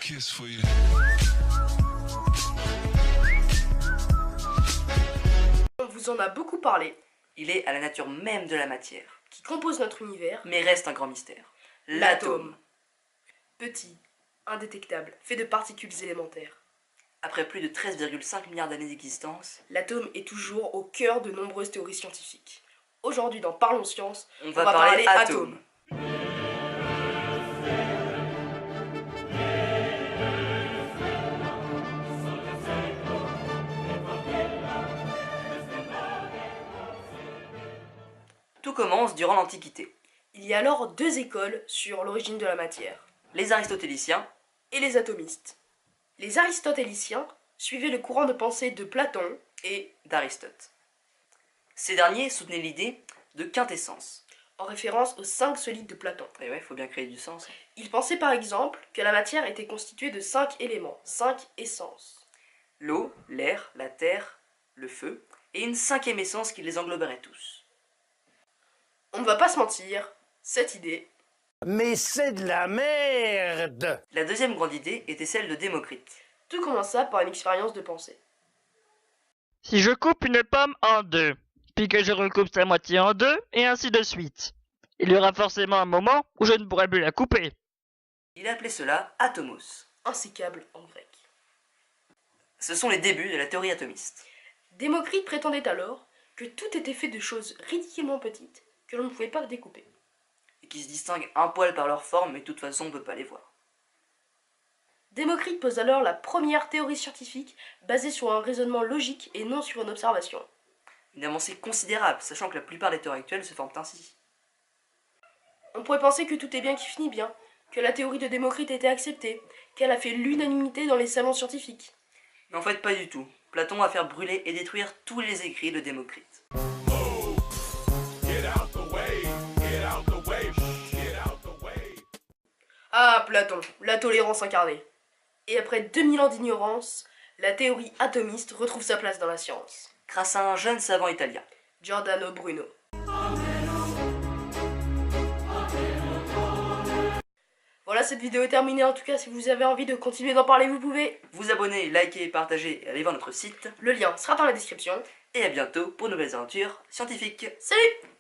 kiss for you. On vous en a beaucoup parlé, Il est à la nature même de la matière, qui compose notre univers, mais reste un grand mystère. l'atome. Petit, indétectable, fait de particules élémentaires. Après plus de 13,5 milliards d'années d'existence, L'atome est toujours au cœur de nombreuses théories scientifiques. Aujourd'hui dans Parlons Science, on va parler atomes. Tout commence durant l'Antiquité. Il y a alors deux écoles sur l'origine de la matière, Les aristotéliciens, et les atomistes. Les aristotéliciens suivaient le courant de pensée de Platon et d'Aristote. Ces derniers soutenaient l'idée de quintessence. en référence aux 5 solides de Platon. Et ouais, faut bien créer du sens. Ils pensaient par exemple que la matière était constituée de 5 éléments, 5 essences. L'eau, l'air, la terre, le feu, et une cinquième essence qui les engloberait tous. On ne va pas se mentir, cette idée, Mais c'est de la merde! La deuxième grande idée était celle de Démocrite. tout commença par une expérience de pensée. Si je coupe une pomme en deux, puis que je recoupe sa moitié en deux, et ainsi de suite, il y aura forcément un moment où je ne pourrai plus la couper. Il appelait cela atomos. Insécable en grec. Ce sont les débuts de la théorie atomiste. Démocrite prétendait alors que tout était fait de choses ridiculement petites que l'on ne pouvait pas découper. Et qui se distinguent un poil par leur forme, mais de toute façon on ne peut pas les voir. Démocrite pose alors la première théorie scientifique basée sur un raisonnement logique et non sur une observation. Une avancée considérable, sachant que la plupart des théories actuelles se forment ainsi. On pourrait penser que tout est bien qui finit bien, que la théorie de Démocrite était acceptée, qu'elle a fait l'unanimité dans les salons scientifiques. Mais en fait pas du tout. Platon va faire brûler et détruire tous les écrits de Démocrite. Ah, Platon, la tolérance incarnée. Et après 2000 ans d'ignorance, la théorie atomiste retrouve sa place dans la science. Grâce à un jeune savant italien. Giordano Bruno. Voilà, cette vidéo est terminée. En tout cas, si vous avez envie de continuer d'en parler, vous pouvez. Vous abonner, liker, partager et aller voir notre site. Le lien sera dans la description. Et à bientôt pour de nouvelles aventures scientifiques. Salut!